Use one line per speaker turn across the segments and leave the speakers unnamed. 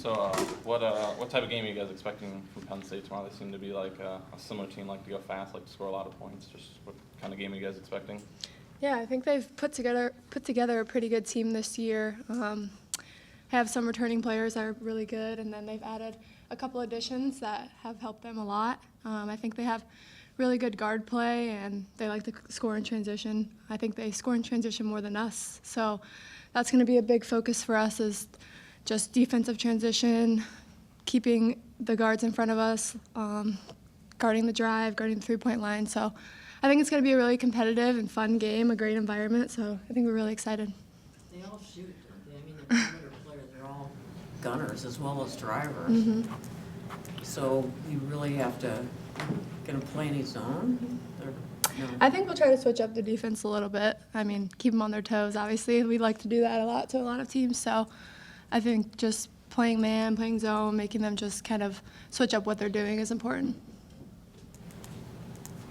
What type of game are you guys expecting from Penn State tomorrow? They seem to be like a similar team, like to go fast, like to score a lot of points. Just what kind of game are you guys expecting?
Yeah, I think they've put together a pretty good team this year. Have some returning players that are really good, and then they've added a couple additions that have helped them a lot. I think they have really good guard play, and they like to score in transition. I think they score in transition more than us, so that's going to be a big focus for us, is just defensive transition, keeping the guards in front of us, guarding the drive, guarding the three-point line. So I think it's going to be a really competitive and fun game, a great environment, so I think we're really excited.
They all shoot, don't they? I mean, they're perimeter players, they're all gunners as well as drivers.
Mm-hmm.
So you really have to, going to play any zone? No.
I think we'll try to switch up the defense a little bit. I mean, keep them on their toes, obviously. We like to do that a lot to a lot of teams, so I think just playing man, playing zone, making them just kind of switch up what they're doing is important.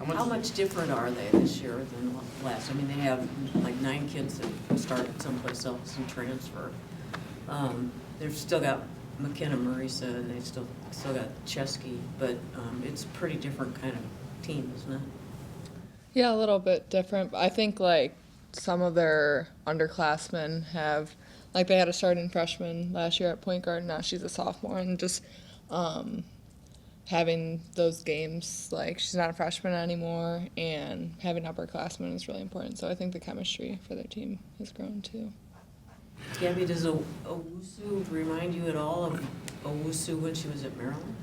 How much different are they this year than last? I mean, they have like 9 kids that started someplace else and transfer. They've still got McKenna, Marisa, and they've still got Chesky, but it's a pretty different kind of team, isn't it?
Yeah, a little bit different. I think like some of their underclassmen have, like they had a starting freshman last year at point guard, now she's a sophomore, and just having those games, like she's not a freshman anymore, and having upperclassmen is really important. So I think the chemistry for their team has grown too.
Gabbie, does Owusu remind you at all of Owusu when she was at Maryland?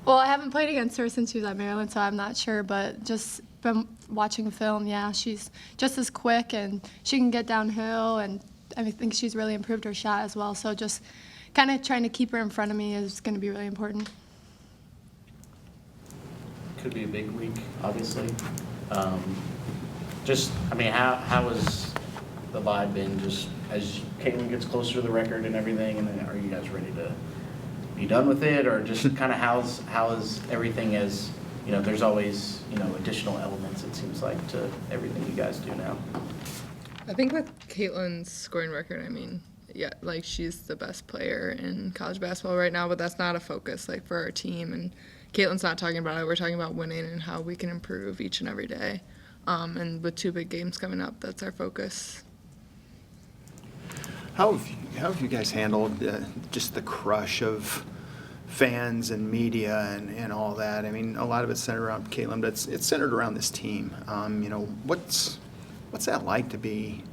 Well, I haven't played against her since she was at Maryland, so I'm not sure, but just from watching film, yeah, she's just as quick, and she can get downhill, and I think she's really improved her shot as well. So just kind of trying to keep her in front of me is going to be really important.
Could be a big week, obviously. How has the vibe been just as Caitlin gets closer to the record and everything, and then are you guys ready to be done with it, or just kind of how is everything, as you know, there's always, you know, additional elements, it seems like, to everything you guys do now?
I think with Caitlin's scoring record, I mean, yeah, like she's the best player in college basketball right now, but that's not a focus like for our team, and Caitlin's not talking about it. We're talking about winning and how we can improve each and every day. And with 2 big games coming up, that's our focus.
How have you guys handled just the crush of fans and media and all that? I mean, a lot of it's centered around Caitlin, but it's centered around this team. What's that like to be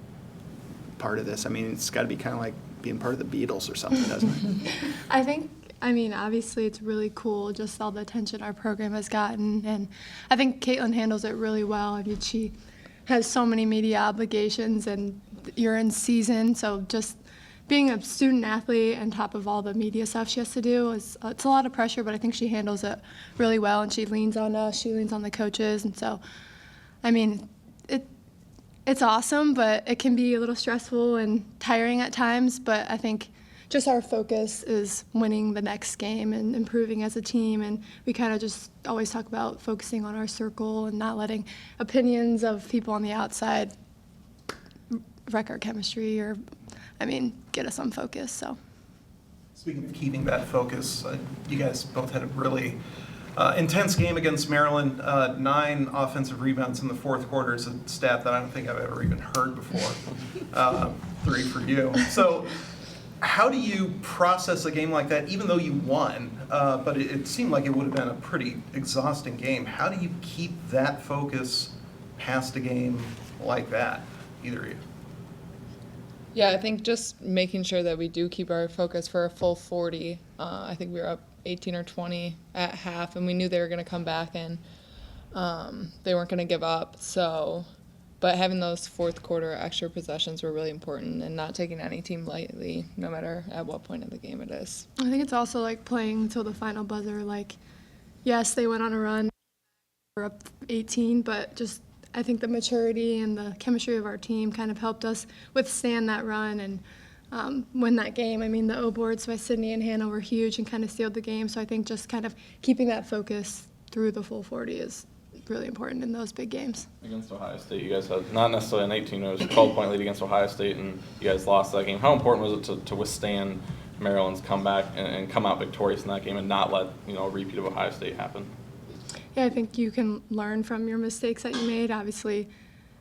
part of this? I mean, it's got to be kind of like being part of the Beatles or something, doesn't it?
I mean, obviously it's really cool, just all the attention our program has gotten, and I think Caitlin handles it really well. I mean, she has so many media obligations, and you're in season, so just being a student athlete on top of all the media stuff she has to do, it's a lot of pressure, but I think she handles it really well, and she leans on us, she leans on the coaches, and so, I mean, it's awesome, but it can be a little stressful and tiring at times, but I think just our focus is winning the next game and improving as a team, and we kind of just always talk about focusing on our circle and not letting opinions of people on the outside wreck our chemistry or, get us unfocused. So,
speaking of keeping that focus, you guys both had a really intense game against Maryland. 9 offensive rebounds in the fourth quarter is a stat that I don't think I've ever even heard before. 3 for you. So how do you process a game like that, even though you won, but it seemed like it would have been a pretty exhausting game? How do you keep that focus past a game like that, either of you?
Yeah, I think just making sure that we do keep our focus for a full 40. I think we were up 18 or 20 at half, and we knew they were going to come back, and they weren't going to give up. But having those fourth quarter extra possessions were really important, and not taking any team lightly, no matter at what point of the game it is.
I think it's also like playing until the final buzzer. Like, yes, they went on a run, we're up 18, but just I think the maturity and the chemistry of our team kind of helped us withstand that run and win that game. I mean, the O boards by Sydney and Hannah were huge and kind of sealed the game. So I think just kind of keeping that focus through the full 40 is really important in those big games.
Against Ohio State, you guys had not necessarily an 18, it was a 12-point lead against Ohio State, and you guys lost that game. How important was it to withstand Maryland's comeback and come out victorious in that game and not let, you know, a repeat of Ohio State happen?
Yeah, I think you can learn from your mistakes that you made. Obviously,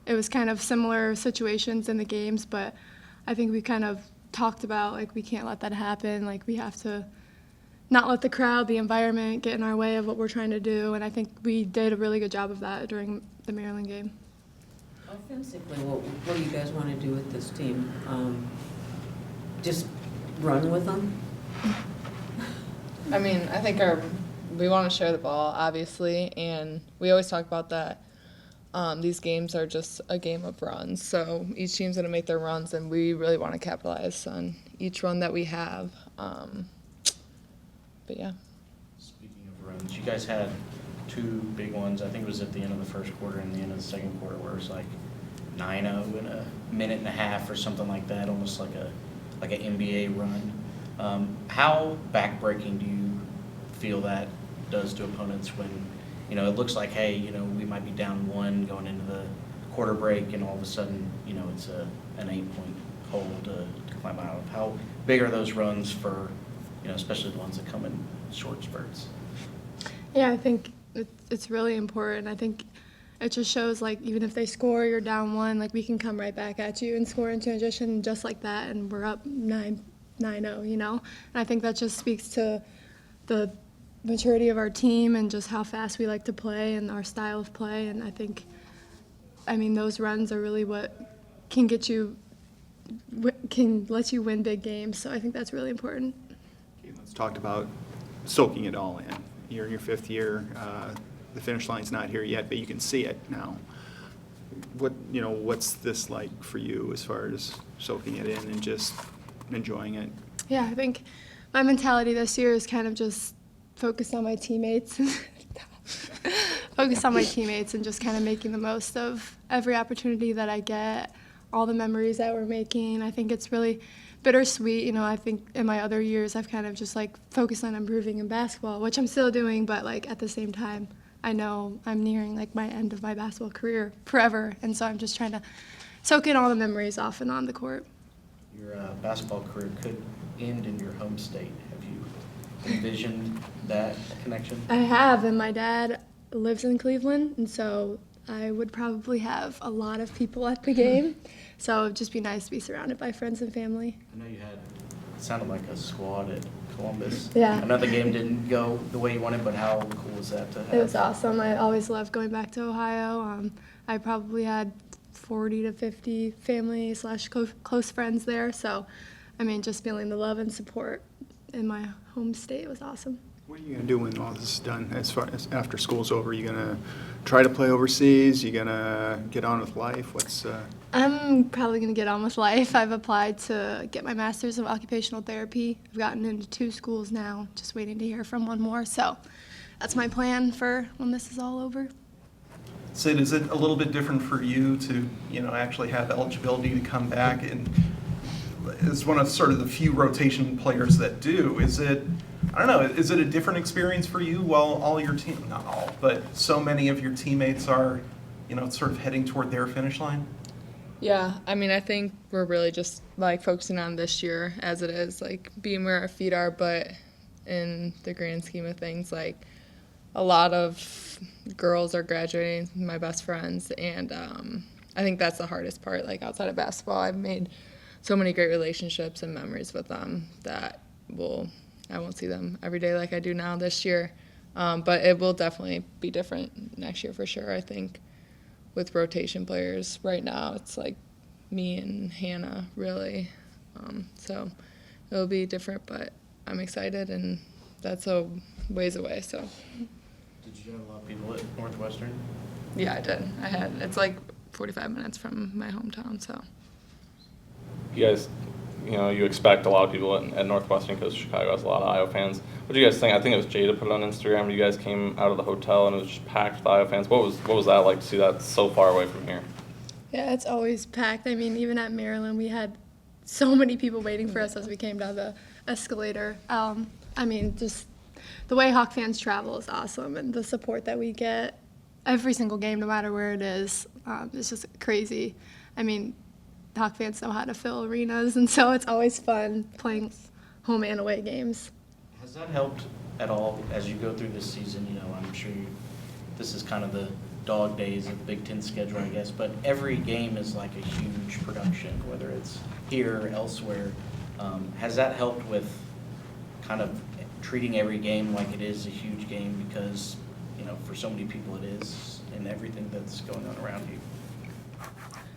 it was kind of similar situations in the games, but I think we kind of talked about, like, we can't let that happen. Like, we have to not let the crowd, the environment get in our way of what we're trying to do, and I think we did a really good job of that during the Maryland game.
Offensively, what do you guys want to do with this team? Just run with them?
I mean, I think we want to share the ball, obviously, and we always talk about that. These games are just a game of runs, so each team's going to make their runs, and we really want to capitalize on each run that we have. But yeah.
Speaking of runs, you guys had two big ones. I think it was at the end of the first quarter and the end of the second quarter where it was like 9-0 in a minute and a half or something like that, almost like an NBA run. How backbreaking do you feel that does to opponents when, you know, it looks like, hey, you know, we might be down one going into the quarter break and all of a sudden, you know, it's an 8-point hole to climb out of? How big are those runs for, you know, especially the ones that come in short spurts?
Yeah, I think it's really important. I think it just shows, like, even if they score, you're down one, like, we can come right back at you and score in transition just like that, and we're up 9-0, you know? And I think that just speaks to the maturity of our team and just how fast we like to play and our style of play. And I think, I mean, those runs are really what can get you, can let you win big games. So I think that's really important.
Okay, let's talk about soaking it all in. You're in your 5th year. The finish line's not here yet, but you can see it now. What's this like for you as far as soaking it in and just enjoying it?
Yeah, I think my mentality this year is kind of just focus on my teammates. Focus on my teammates and just kind of making the most of every opportunity that I get, all the memories that we're making. I think it's really bittersweet. You know, I think in my other years I've kind of just like focused on improving in basketball, which I'm still doing, but like at the same time, I know I'm nearing like my end of my basketball career forever, and so I'm just trying to soak in all the memories off and on the court.
Your basketball career could end in your home state. Have you envisioned that connection?
I have, and my dad lives in Cleveland, and so I would probably have a lot of people at the game. So it'd just be nice to be surrounded by friends and family.
I know you had, it sounded like a squad at Columbus.
Yeah.
I know the game didn't go the way you wanted, but how cool was that to have?
It was awesome. I always loved going back to Ohio. I probably had 40 to 50 family / close friends there. So, I mean, just feeling the love and support in my home state was awesome.
What are you going to do when all this is done? As far as after school's over, you going to try to play overseas? You going to get on with life?
I'm probably going to get on with life. I've applied to get my master's of occupational therapy. I've gotten into 2 schools now, just waiting to hear from one more. So that's my plan for when this is all over.
Sid, is it a little bit different for you to, actually have eligibility to come back? And as one of sort of the few rotation players that do, is it a different experience for you while all your team, not all, but so many of your teammates are, sort of heading toward their finish line?
Yeah, I mean, I think we're really just like focusing on this year as it is, like being where our feet are, but in the grand scheme of things, like a lot of girls are graduating, my best friends, and I think that's the hardest part. Like outside of basketball, I've made so many great relationships and memories with them that I won't see them every day like I do now this year, but it will definitely be different next year for sure. I think with rotation players right now, it's like me and Hannah really, so it'll be different, but I'm excited, and that's a ways away. So.
Did you have a lot of people at Northwestern?
Yeah, I did. It's like 45 minutes from my hometown, so.
You guys, you expect a lot of people at Northwestern because Chicago has a lot of Iowa fans. What do you guys think? I think it was Jada put it on Instagram. You guys came out of the hotel and it was just packed with Iowa fans. What was that like to see that so far away from here?
Yeah, it's always packed. I mean, even at Maryland, we had so many people waiting for us as we came down the escalator. I mean, just the way Hawk fans travel is awesome, and the support that we get every single game, no matter where it is just crazy. I mean, Hawk fans know how to fill arenas, and so it's always fun playing home and away games.
Has that helped at all as you go through this season? You know, I'm sure this is kind of the dog days of the Big Ten schedule, I guess, but every game is like a huge production, whether it's here or elsewhere. Has that helped with kind of treating every game like it is a huge game because, you know, for so many people it is, and everything that's going on around you?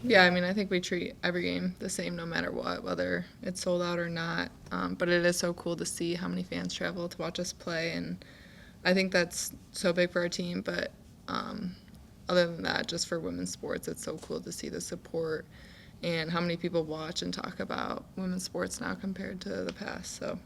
Yeah, I mean, I think we treat every game the same no matter what, whether it's sold out or not. But it is so cool to see how many fans travel to watch us play, and I think that's so big for our team. But other than that, just for women's sports, it's so cool to see the support and how many people watch and talk about women's sports now compared to the past. So